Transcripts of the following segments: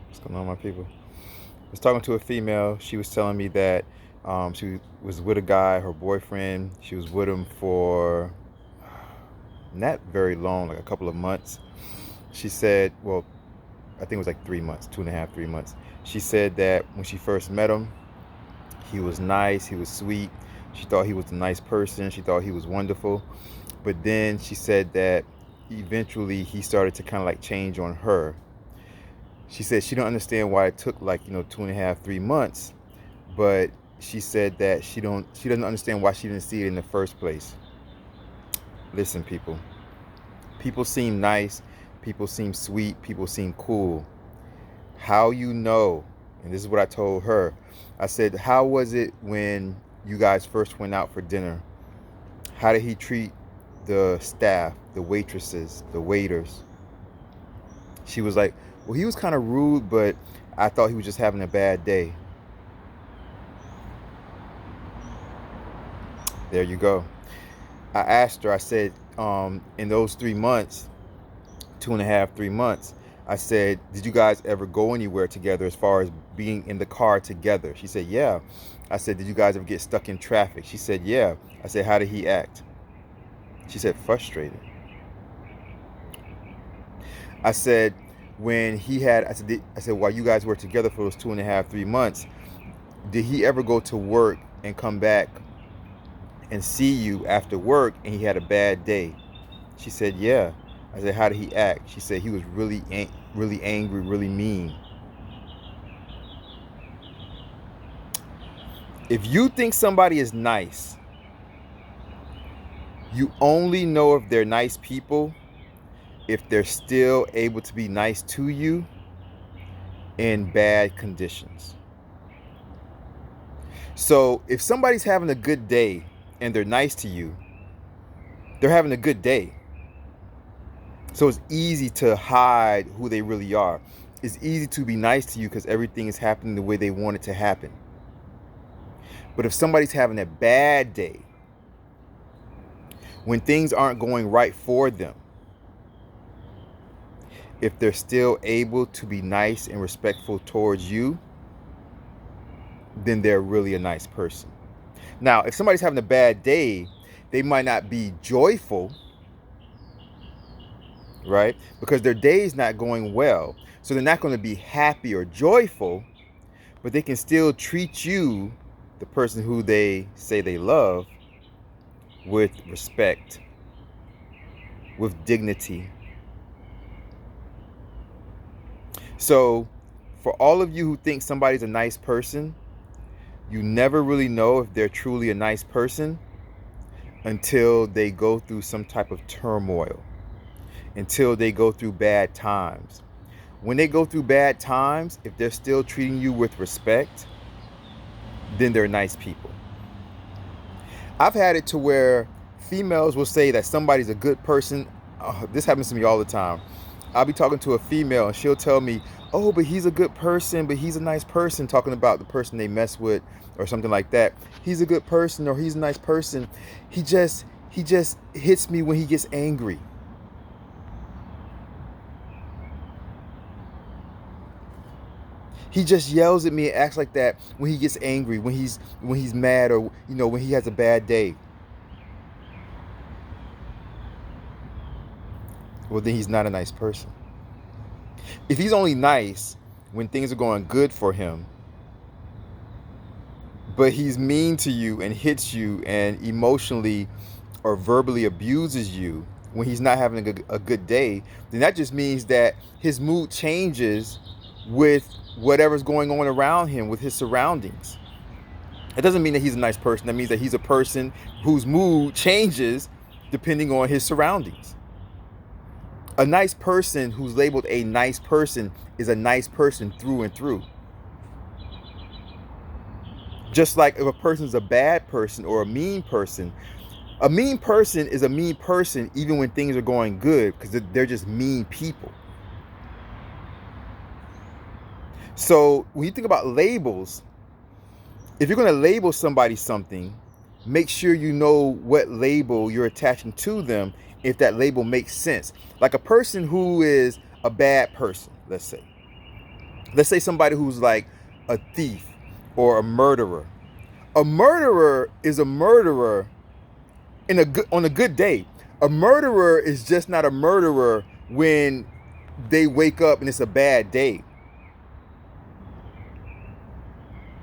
What's going on, my people? I was talking to a female. She was telling me that she was with a guy, her boyfriend. She was with him for not very long, like a couple of months. She said, well, I think it was like 3 months, 2.5, 3 months. She said that when she first met him, he was nice, he was sweet. She thought he was a nice person. She thought he was wonderful. But then she said that eventually he started to kind of like change on her. She said she don't understand why it took like 2.5, 3 months, but she said that she doesn't understand why she didn't see it in the first place. Listen, people seem nice, people seem sweet, people seem cool. How you know? And this is what I told her. I said, how was it when you guys first went out for dinner? How did he treat the staff, the waitresses, the waiters? She was like, well, he was kind of rude, but I thought he was just having a bad day. There you go. I asked her, I said, in those 3 months, 2.5, 3 months, I said, did you guys ever go anywhere together as far as being in the car together? She said, yeah. I said, did you guys ever get stuck in traffic? She said, yeah. I said, how did he act? She said, frustrated. I said, I said, while you guys were together for those 2.5, 3 months, did he ever go to work and come back and see you after work and he had a bad day? She said, yeah. I said, how did he act? She said he was really angry, really mean. If you think somebody is nice, you only know if they're nice people if they're still able to be nice to you in bad conditions. So if somebody's having a good day and they're nice to you, they're having a good day. So it's easy to hide who they really are. It's easy to be nice to you because everything is happening the way they want it to happen. But if somebody's having a bad day, when things aren't going right for them, if they're still able to be nice and respectful towards you, then they're really a nice person. Now, if somebody's having a bad day, they might not be joyful, right? Because their day is not going well. So they're not going to be happy or joyful, but they can still treat you, the person who they say they love, with respect, with dignity. So for all of you who think somebody's a nice person, you never really know if they're truly a nice person until they go through some type of turmoil, until they go through bad times. When they go through bad times, if they're still treating you with respect, then they're nice people. I've had it to where females will say that somebody's a good person. This happens to me all the time. I'll be talking to a female and she'll tell me, oh, but he's a good person, but he's a nice person, talking about the person they mess with or something like that. He's a good person or he's a nice person. He just hits me when he gets angry. He just yells at me and acts like that when he gets angry, when he's mad, or when he has a bad day. Well, then he's not a nice person. If he's only nice when things are going good for him, but he's mean to you and hits you and emotionally or verbally abuses you when he's not having a good day, then that just means that his mood changes with whatever's going on around him, with his surroundings. It doesn't mean that he's a nice person. That means that he's a person whose mood changes depending on his surroundings. A nice person who's labeled a nice person is a nice person through and through. Just like if a person's a bad person or a mean person is a mean person even when things are going good, because they're just mean people. So when you think about labels, if you're going to label somebody something, make sure you know what label you're attaching to them, if that label makes sense. Like a person who is a bad person, let's say. Let's say somebody who's like a thief or a murderer. A murderer is a murderer on a good day. A murderer is just not a murderer when they wake up and it's a bad day.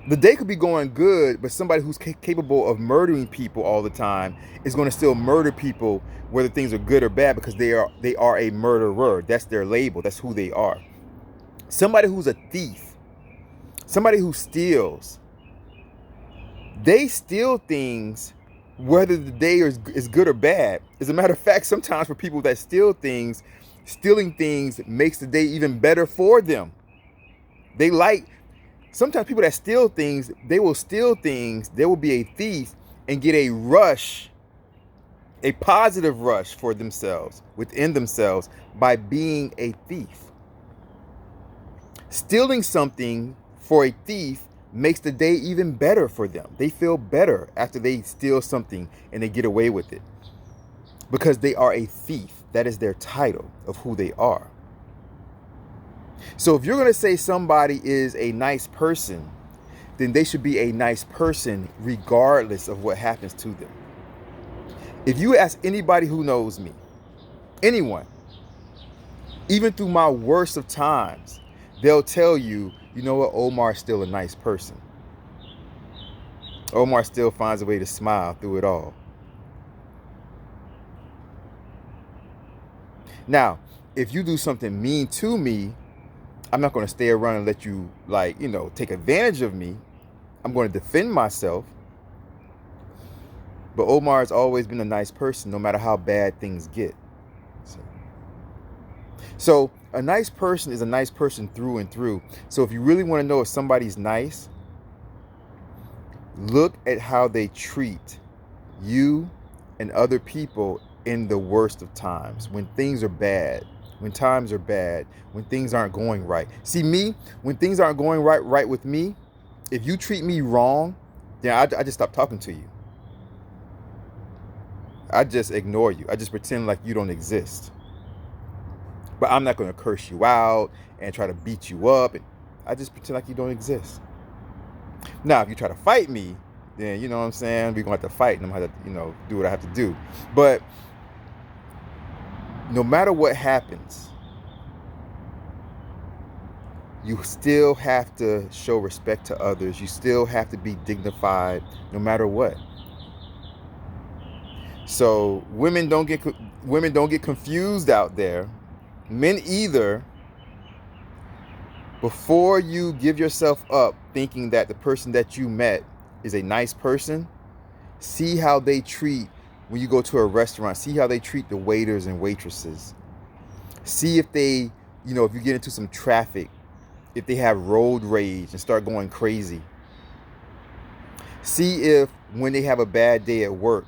The day could be going good, but somebody who's capable of murdering people all the time is going to still murder people, whether things are good or bad, because they are a murderer. That's their label. That's who they are. Somebody who's a thief, somebody who steals, they steal things whether the day is good or bad. As a matter of fact, sometimes for people that steal things, stealing things makes the day even better for them. Sometimes people that steal things, they will steal things, they will be a thief and get a rush, a positive rush for themselves, within themselves, by being a thief. Stealing something for a thief makes the day even better for them. They feel better after they steal something and they get away with it, because they are a thief. That is their title of who they are. So if you're going to say somebody is a nice person, then they should be a nice person regardless of what happens to them. If you ask anybody who knows me, anyone, even through my worst of times, they'll tell you, you know what, Omar's still a nice person. Omar still finds a way to smile through it all. Now, if you do something mean to me, I'm not going to stay around and let you, take advantage of me. I'm going to defend myself. But Omar has always been a nice person, no matter how bad things get. So a nice person is a nice person through and through. So if you really want to know if somebody's nice, look at how they treat you and other people in the worst of times, when things are bad, when times are bad, when things aren't going right. See, me, when things aren't going right with me, if you treat me wrong, then I just stop talking to you. I just ignore you. I just pretend like you don't exist. But I'm not going to curse you out and try to beat you up. And I just pretend like you don't exist. Now, if you try to fight me, then, you know what I'm saying, we're going to have to fight and I'm going to have to, do what I have to do. But no matter what happens, you still have to show respect to others. You still have to be dignified no matter what. So women don't get confused out there. Men either. Before you give yourself up thinking that the person that you met is a nice person, see how they treat when you go to a restaurant. See how they treat the waiters and waitresses. See if they, if you get into some traffic, if they have road rage and start going crazy. See if when they have a bad day at work,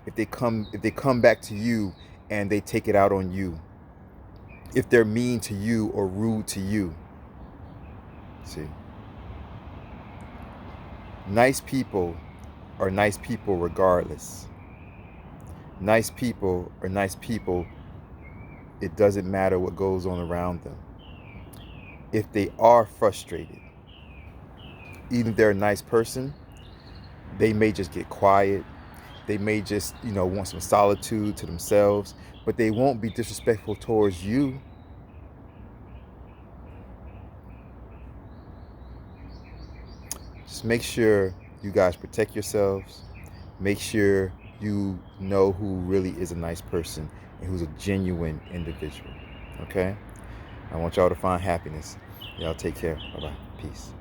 if they come back to you and they take it out on you. If they're mean to you or rude to you. See, nice people are nice people regardless. Nice people are nice people. It doesn't matter what goes on around them. If they are frustrated, even if they're a nice person, they may just get quiet. They may just, want some solitude to themselves, but they won't be disrespectful towards you. Just make sure you guys protect yourselves. Make sure you know who really is a nice person and who's a genuine individual. Okay? I want y'all to find happiness. Y'all take care. Bye-bye. Peace.